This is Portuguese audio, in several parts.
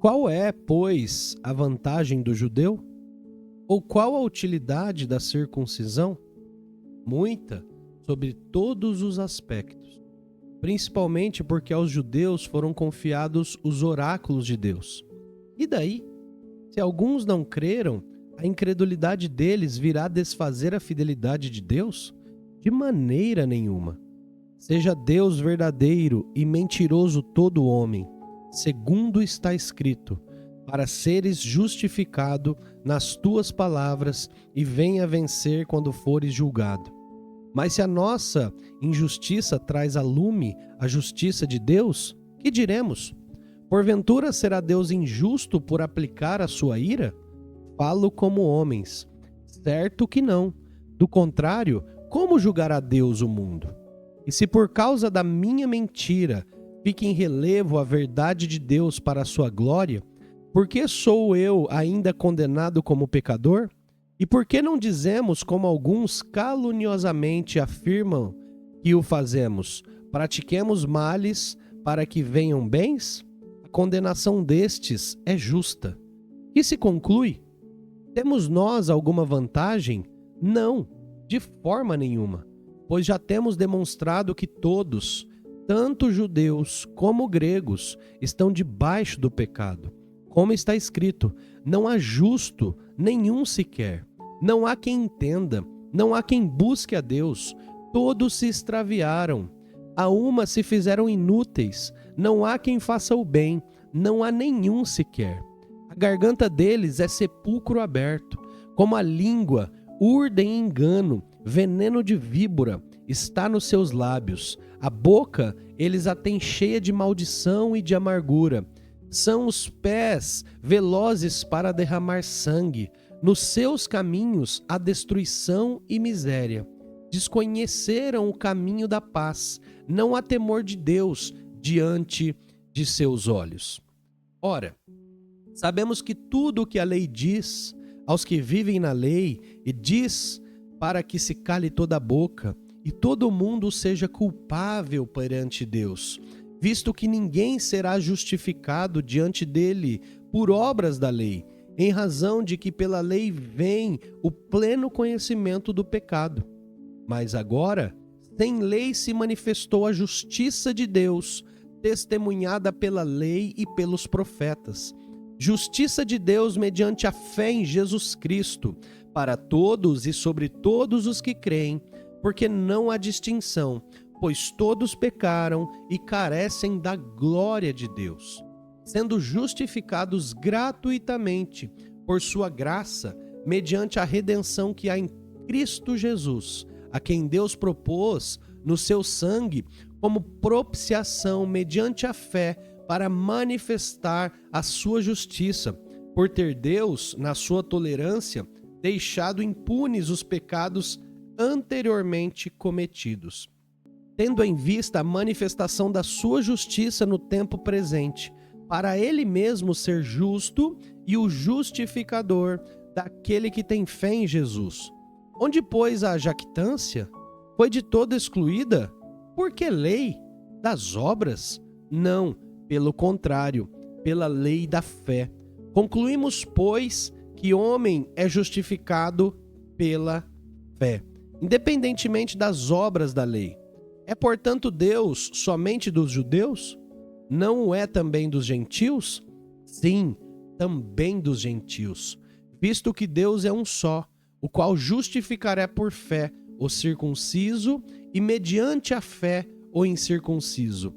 Qual é, pois, a vantagem do judeu? Ou qual a utilidade da circuncisão? Muita, sobre todos os aspectos, principalmente porque aos judeus foram confiados os oráculos de Deus. E daí? Se alguns não creram, a incredulidade deles virá desfazer a fidelidade de Deus? De maneira nenhuma. Seja Deus verdadeiro e mentiroso todo homem, segundo está escrito, para seres justificado nas tuas palavras e venha vencer quando fores julgado. Mas se a nossa injustiça traz a lume a justiça de Deus, que diremos? Porventura será Deus injusto por aplicar a sua ira? Falo como homens. Certo que não. Do contrário, como julgará Deus o mundo? E se por causa da minha mentira fica em relevo a verdade de Deus para a sua glória, por que sou eu ainda condenado como pecador? E por que não dizemos, como alguns caluniosamente afirmam que o fazemos, pratiquemos males para que venham bens? A condenação destes é justa. E se conclui? Temos nós alguma vantagem? Não, de forma nenhuma, pois já temos demonstrado que todos, tanto judeus como gregos, estão debaixo do pecado. Como está escrito, não há justo nenhum sequer. Não há quem entenda, não há quem busque a Deus. Todos se extraviaram. A uma se fizeram inúteis. Não há quem faça o bem, não há nenhum sequer. A garganta deles é sepulcro aberto. Como a língua, urdem em engano, veneno de víbora está nos seus lábios. A boca eles a têm cheia de maldição e de amargura. São os pés velozes para derramar sangue. Nos seus caminhos há destruição e miséria. Desconheceram o caminho da paz. Não há temor de Deus diante de seus olhos. Ora, sabemos que tudo o que a lei diz aos que vivem na lei e diz para que se cale toda a boca e todo mundo seja culpável perante Deus, visto que ninguém será justificado diante dele por obras da lei, em razão de que pela lei vem o pleno conhecimento do pecado. Mas agora, sem lei se manifestou a justiça de Deus, testemunhada pela lei e pelos profetas. Justiça de Deus mediante a fé em Jesus Cristo, para todos e sobre todos os que creem, porque não há distinção, pois todos pecaram e carecem da glória de Deus, sendo justificados gratuitamente por sua graça, mediante a redenção que há em Cristo Jesus, a quem Deus propôs no seu sangue como propiciação mediante a fé para manifestar a sua justiça, por ter Deus, na sua tolerância, deixado impunes os pecados anteriormente cometidos, tendo em vista a manifestação da sua justiça no tempo presente, para ele mesmo ser justo e o justificador daquele que tem fé em Jesus. Onde, pois, a jactância foi de todo excluída? Por que lei? Das obras? Não, pelo contrário, pela lei da fé. Concluímos, pois, que homem é justificado pela fé, independentemente das obras da lei. É, portanto, Deus somente dos judeus? Não o é também dos gentios? Sim, também dos gentios, visto que Deus é um só, o qual justificará por fé o circunciso e mediante a fé o incircunciso.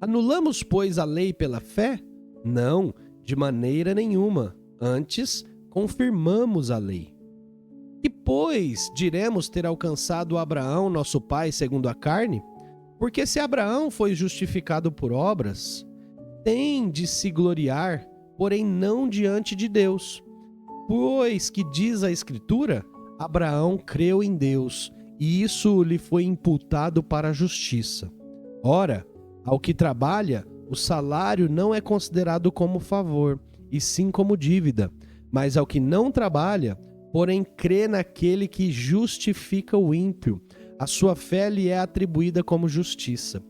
Anulamos, pois, a lei pela fé? Não, de maneira nenhuma. Antes, confirmamos a lei. Que, pois, diremos ter alcançado Abraão, nosso pai, segundo a carne? Porque se Abraão foi justificado por obras, tem de se gloriar, porém não diante de Deus. Pois que diz a Escritura, Abraão creu em Deus, e isso lhe foi imputado para a justiça. Ora, ao que trabalha, o salário não é considerado como favor, e sim como dívida. Mas ao que não trabalha, porém crê naquele que justifica o ímpio, a sua fé lhe é atribuída como justiça.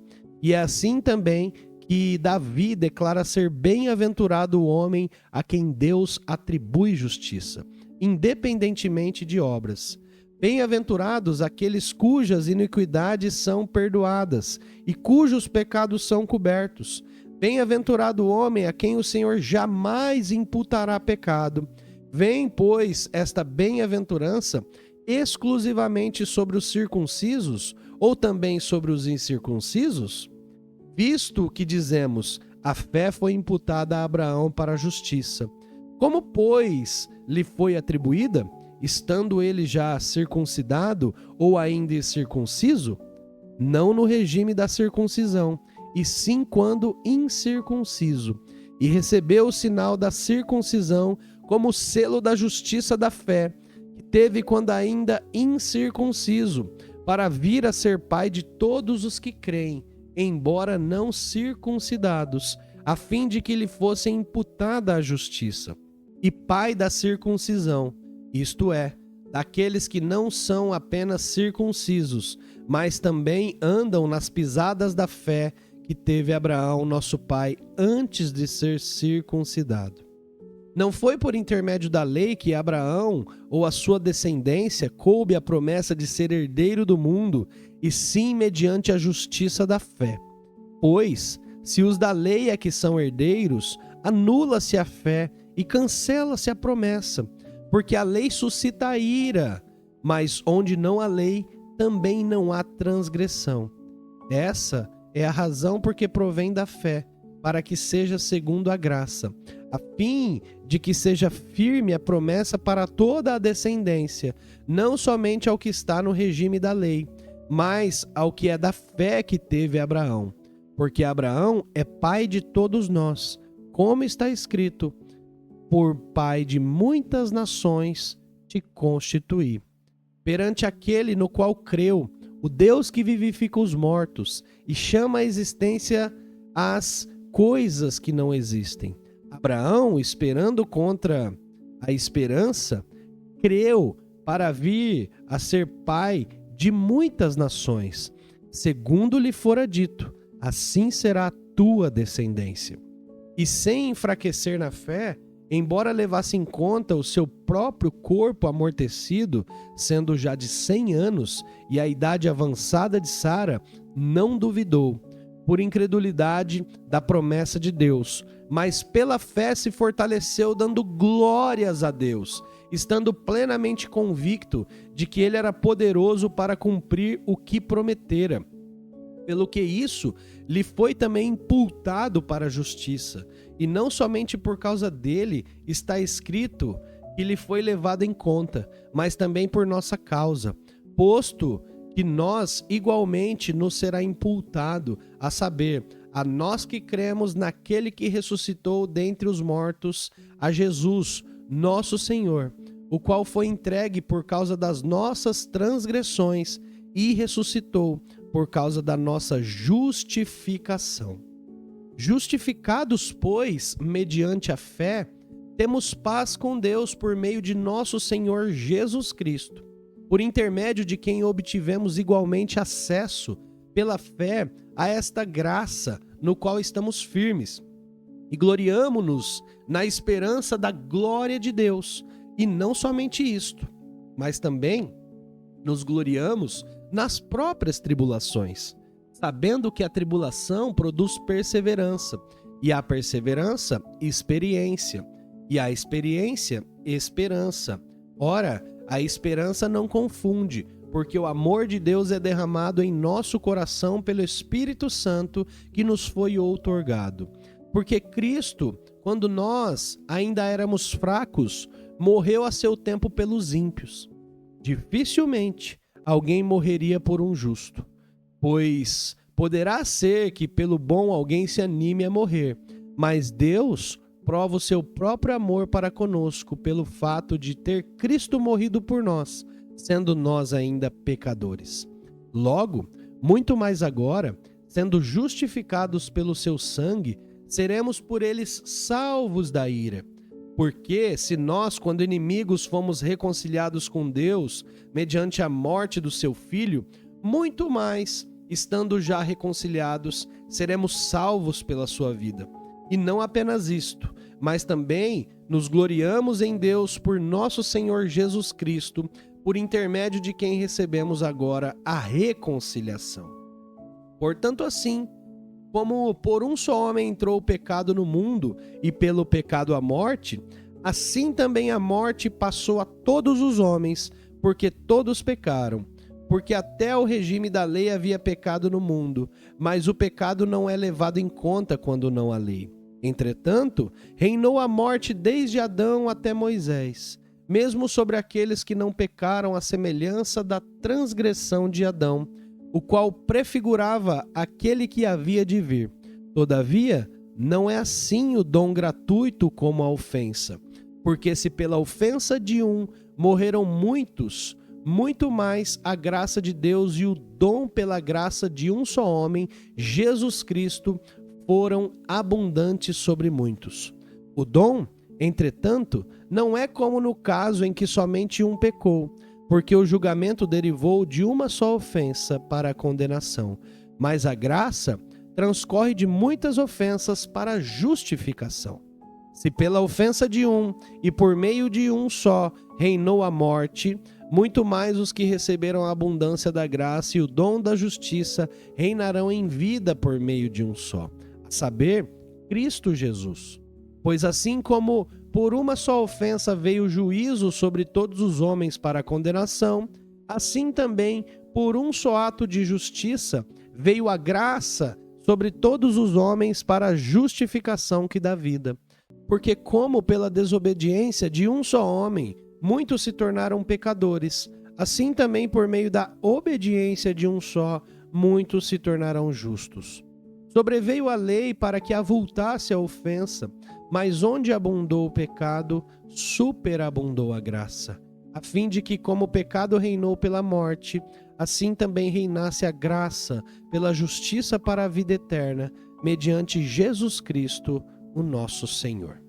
E é assim também que Davi declara ser bem-aventurado o homem a quem Deus atribui justiça, independentemente de obras. Bem-aventurados aqueles cujas iniquidades são perdoadas e cujos pecados são cobertos. Bem-aventurado o homem a quem o Senhor jamais imputará pecado. Vem, pois, esta bem-aventurança exclusivamente sobre os circuncisos ou também sobre os incircuncisos? Visto que dizemos, a fé foi imputada a Abraão para a justiça. Como, pois, lhe foi atribuída? Estando ele já circuncidado ou ainda incircunciso? Não no regime da circuncisão, e sim quando incircunciso, e recebeu o sinal da circuncisão como selo da justiça da fé, que teve quando ainda incircunciso, para vir a ser pai de todos os que creem, embora não circuncidados, a fim de que lhe fosse imputada a justiça, e pai da circuncisão, isto é, daqueles que não são apenas circuncisos, mas também andam nas pisadas da fé que teve Abraão, nosso pai, antes de ser circuncidado. Não foi por intermédio da lei que Abraão ou a sua descendência coube a promessa de ser herdeiro do mundo, e sim mediante a justiça da fé. Pois, se os da lei é que são herdeiros, anula-se a fé e cancela-se a promessa, porque a lei suscita a ira, mas onde não há lei, também não há transgressão. Essa é a razão porque provém da fé, para que seja segundo a graça, a fim de que seja firme a promessa para toda a descendência, não somente ao que está no regime da lei, mas ao que é da fé que teve Abraão. Porque Abraão é pai de todos nós, como está escrito, por pai de muitas nações te constituí. Perante aquele no qual creu, o Deus que vivifica os mortos e chama à existência as coisas que não existem. Abraão, esperando contra a esperança, creu para vir a ser pai de muitas nações, segundo lhe fora dito, assim será a tua descendência. E sem enfraquecer na fé, embora levasse em conta o seu próprio corpo amortecido, sendo já de 100 anos, e a idade avançada de Sara, não duvidou, por incredulidade, da promessa de Deus, mas pela fé se fortaleceu, dando glórias a Deus, estando plenamente convicto de que ele era poderoso para cumprir o que prometera. Pelo que isso lhe foi também imputado para a justiça. E não somente por causa dele está escrito que lhe foi levado em conta, mas também por nossa causa, posto que nós igualmente nos será imputado, a saber, a nós que cremos naquele que ressuscitou dentre os mortos, a Jesus, nosso Senhor, o qual foi entregue por causa das nossas transgressões e ressuscitou por causa da nossa justificação. Justificados, pois, mediante a fé, temos paz com Deus por meio de nosso Senhor Jesus Cristo, por intermédio de quem obtivemos igualmente acesso, pela fé, a esta graça no qual estamos firmes. E gloriamo-nos na esperança da glória de Deus. E não somente isto, mas também nos gloriamos nas próprias tribulações, sabendo que a tribulação produz perseverança, e a perseverança, experiência, e a experiência, esperança. Ora, a esperança não confunde, porque o amor de Deus é derramado em nosso coração pelo Espírito Santo que nos foi outorgado. Porque Cristo, quando nós ainda éramos fracos, morreu a seu tempo pelos ímpios. Dificilmente alguém morreria por um justo, pois poderá ser que pelo bom alguém se anime a morrer, mas Deus prova o seu próprio amor para conosco pelo fato de ter Cristo morrido por nós, sendo nós ainda pecadores. Logo, muito mais agora, sendo justificados pelo seu sangue, seremos por eles salvos da ira. Porque se nós, quando inimigos, fomos reconciliados com Deus mediante a morte do seu Filho, muito mais, estando já reconciliados, seremos salvos pela sua vida. E não apenas isto, mas também nos gloriamos em Deus por nosso Senhor Jesus Cristo, por intermédio de quem recebemos agora a reconciliação. Portanto, assim, como por um só homem entrou o pecado no mundo, e pelo pecado a morte, assim também a morte passou a todos os homens, porque todos pecaram. Porque até o regime da lei havia pecado no mundo, mas o pecado não é levado em conta quando não há lei. Entretanto, reinou a morte desde Adão até Moisés, mesmo sobre aqueles que não pecaram à semelhança da transgressão de Adão, o qual prefigurava aquele que havia de vir. Todavia, não é assim o dom gratuito como a ofensa. Porque se pela ofensa de um morreram muitos, muito mais a graça de Deus e o dom pela graça de um só homem, Jesus Cristo, foram abundantes sobre muitos. O dom, entretanto, não é como no caso em que somente um pecou, porque o julgamento derivou de uma só ofensa para a condenação, mas a graça transcorre de muitas ofensas para a justificação. Se pela ofensa de um e por meio de um só reinou a morte, muito mais os que receberam a abundância da graça e o dom da justiça reinarão em vida por meio de um só, a saber, Cristo Jesus. Pois assim como por uma só ofensa veio o juízo sobre todos os homens para a condenação, assim também por um só ato de justiça veio a graça sobre todos os homens para a justificação que dá vida. Porque como pela desobediência de um só homem muitos se tornaram pecadores, assim também por meio da obediência de um só muitos se tornarão justos. Sobreveio a lei para que avultasse a ofensa, mas onde abundou o pecado, superabundou a graça, a fim de que, como o pecado reinou pela morte, assim também reinasse a graça pela justiça para a vida eterna, mediante Jesus Cristo, o nosso Senhor.